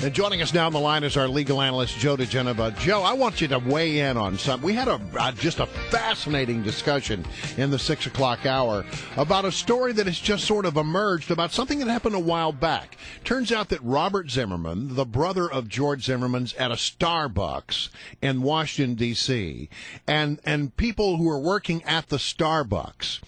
And joining us now on the line is our legal analyst, Joe DiGenova. Joe, I want you to weigh in on something. We had just a fascinating discussion in the 6 o'clock hour about a story that has just sort of emerged about something that happened a while back. Turns out that Robert Zimmerman, the brother of George Zimmerman's, at a Starbucks in Washington, D.C., and people who are working at the Starbucks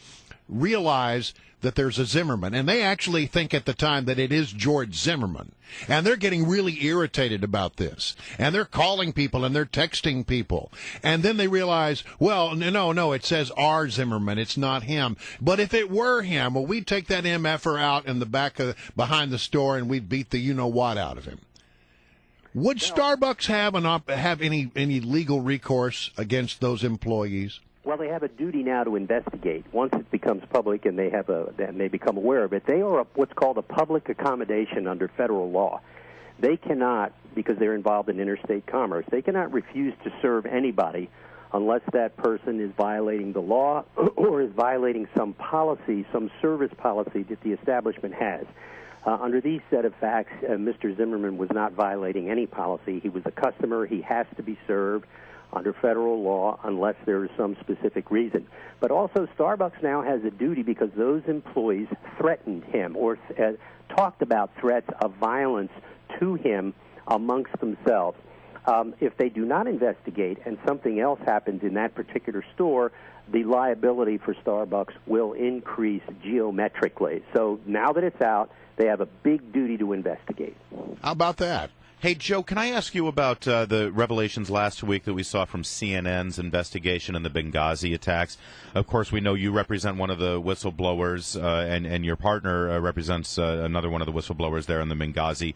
realize that there's a Zimmerman, and they actually think at the time that it is George Zimmerman, and they're getting really irritated about this, and they're calling people and they're texting people, and then they realize, well, no, it says R. Zimmerman, it's not him, but if it were him, well, we'd take that MFer out in the behind the store, and we'd beat the you-know-what out of him. Would Starbucks have any legal recourse against those employees? Well, they have a duty now to investigate. Once it becomes public and they become aware of it, they are what's called a public accommodation under federal law. They cannot, because they're involved in interstate commerce, they cannot refuse to serve anybody unless that person is violating the law or is violating some policy, some service policy that the establishment has. Under these set of facts, Mr. Zimmerman was not violating any policy. He was a customer. He has to be served under federal law unless there is some specific reason. But also Starbucks now has a duty because those employees threatened him or talked about threats of violence to him amongst themselves. If they do not investigate and something else happens in that particular store, the liability for Starbucks will increase geometrically. So now that it's out, they have a big duty to investigate. How about that? Hey, Joe, can I ask you about the revelations last week that we saw from CNN's investigation in the Benghazi attacks? Of course, we know you represent one of the whistleblowers, and your partner represents another one of the whistleblowers there in the Benghazi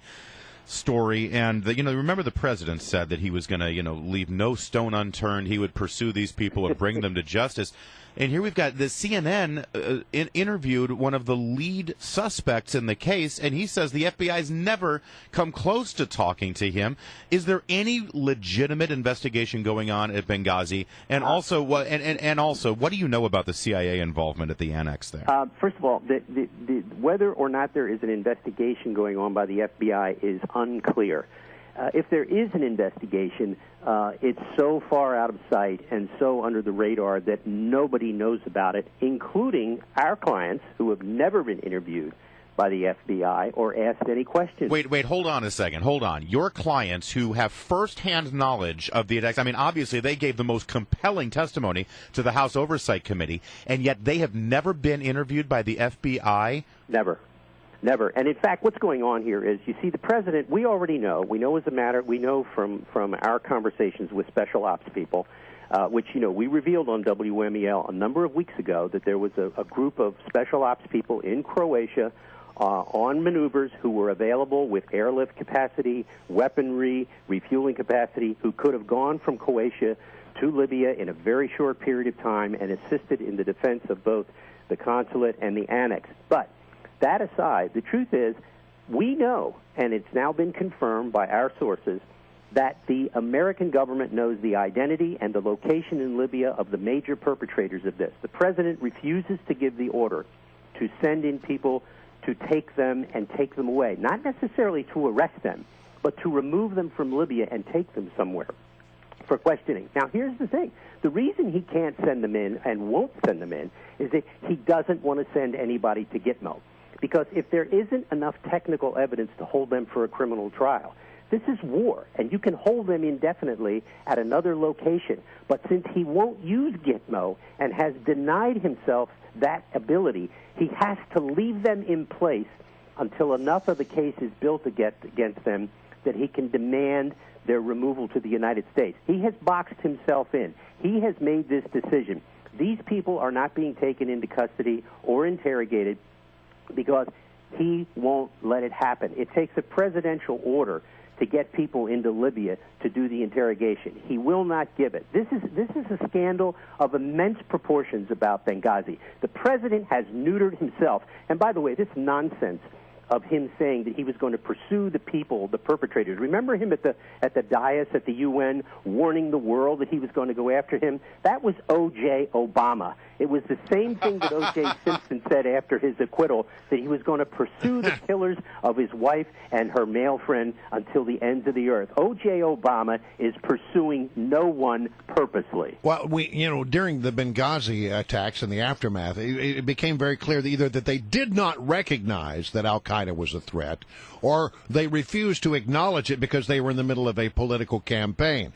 story. And, remember the president said that he was going to, leave no stone unturned. He would pursue these people and bring them to justice. And here we've got the CNN interviewed one of the lead suspects in the case, and he says the FBI's never come close to talking to him. Is there any legitimate investigation going on at Benghazi? And also, what do you know about the CIA involvement at the annex there? First of all, whether or not there is an investigation going on by the FBI is unclear. If there is an investigation, it's so far out of sight and so under the radar that nobody knows about it, including our clients who have never been interviewed by the FBI or asked any questions. Wait, hold on a second. Hold on. Your clients who have firsthand knowledge of the attacks, obviously they gave the most compelling testimony to the House Oversight Committee, and yet they have never been interviewed by the FBI? Never. And in fact, what's going on here is, you see, the president, we already know, we know from our conversations with special ops people, which, we revealed on WMAL a number of weeks ago that there was a group of special ops people in Croatia on maneuvers who were available with airlift capacity, weaponry, refueling capacity, who could have gone from Croatia to Libya in a very short period of time and assisted in the defense of both the consulate and the annex. But that aside, the truth is, we know, and it's now been confirmed by our sources, that the American government knows the identity and the location in Libya of the major perpetrators of this. The president refuses to give the order to send in people to take them and take them away, not necessarily to arrest them, but to remove them from Libya and take them somewhere for questioning. Now, here's the thing. The reason he can't send them in and won't send them in is that he doesn't want to send anybody to Gitmo. Because if there isn't enough technical evidence to hold them for a criminal trial, this is war, and you can hold them indefinitely at another location. But since he won't use Gitmo and has denied himself that ability, he has to leave them in place until enough of the case is built against them that he can demand their removal to the United States. He has boxed himself in. He has made this decision. These people are not being taken into custody or interrogated because he won't let it happen. It takes a presidential order to get people into Libya to do the interrogation. He will not give it. This is a scandal of immense proportions about Benghazi. The president has neutered himself. And by the way, this nonsense of him saying that he was going to pursue the people, the perpetrators. Remember him at the dais at the UN warning the world that he was going to go after him? That was O.J. Obama. It was the same thing that O.J. Simpson said after his acquittal, that he was going to pursue the killers of his wife and her male friend until the ends of the earth. O.J. Obama is pursuing no one purposely. Well, during the Benghazi attacks and the aftermath, it became very clear that either that they did not recognize that al-Qaeda was a threat, or they refused to acknowledge it because they were in the middle of a political campaign.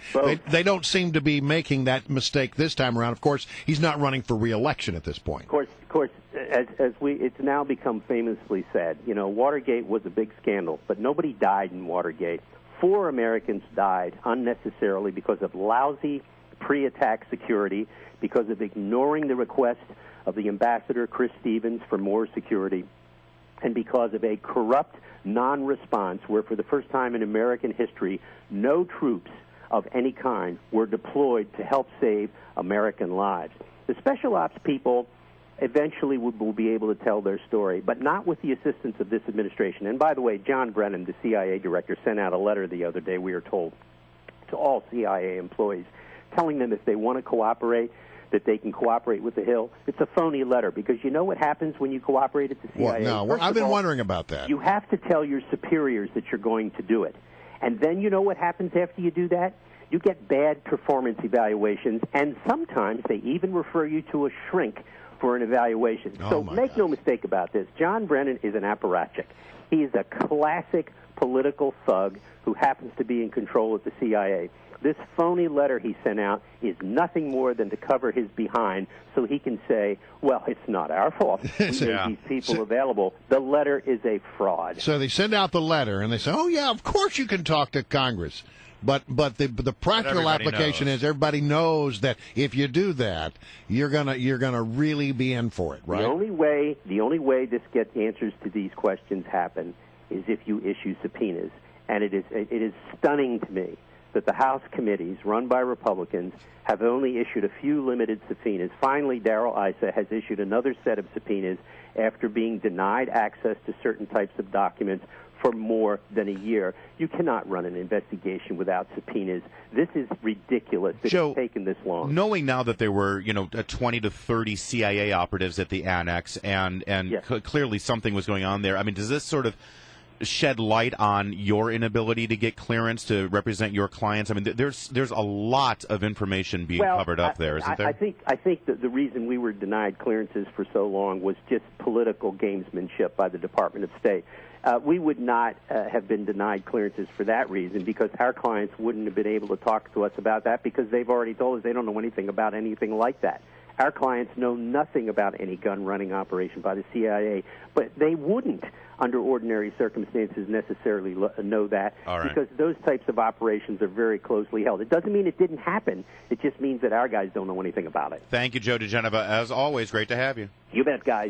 They don't seem to be making that mistake this time around. Of course, he's not running for re-election at this point. Of course, it's now become famously said, Watergate was a big scandal, but nobody died in Watergate. 4 Americans died unnecessarily because of lousy pre-attack security, because of ignoring the request of the ambassador, Chris Stevens, for more security, and because of a corrupt non-response where, for the first time in American history, no troops of any kind were deployed to help save American lives. The special ops people eventually will be able to tell their story, but not with the assistance of this administration. And by the way, John Brennan, the CIA director, sent out a letter the other day, we are told, to all CIA employees, telling them if they want to cooperate, that they can cooperate with the Hill. It's a phony letter, because you know what happens when you cooperate at the CIA? I've been wondering about that. You have to tell your superiors that you're going to do it. And then you know what happens after you do that? You get bad performance evaluations, and sometimes they even refer you to a shrink for an evaluation. So make no mistake about this. John Brennan is an apparatchik. He is a classic political thug who happens to be in control at the CIA. This phony letter he sent out is nothing more than to cover his behind so he can say, well, it's not our fault. We made these people available. The letter is a fraud. So they send out the letter, and they say, oh, yeah, of course you can talk to Congress. But the practical application is everybody knows that if you do that, you're gonna really be in for it, right? The only way this gets answers to these questions happen is if you issue subpoenas. And it is stunning to me that the House committees, run by Republicans, have only issued a few limited subpoenas. Finally, Darrell Issa has issued another set of subpoenas after being denied access to certain types of documents for more than a year. You cannot run an investigation without subpoenas. This is ridiculous that it's taken this long. Knowing now that there were, 20 to 30 CIA operatives at the annex, and clearly something was going on there, I mean, does this sort of shed light on your inability to get clearance to represent your clients? I mean, there's a lot of information being covered up there, isn't there? I think that the reason we were denied clearances for so long was just political gamesmanship by the Department of State. We would not have been denied clearances for that reason, because our clients wouldn't have been able to talk to us about that, because they've already told us they don't know anything about anything like that. Our clients know nothing about any gun-running operation by the CIA, but they wouldn't, under ordinary circumstances, necessarily know that, because those types of operations are very closely held. It doesn't mean it didn't happen. It just means that our guys don't know anything about it. Thank you, Joe DiGenova. As always, great to have you. You bet, guys.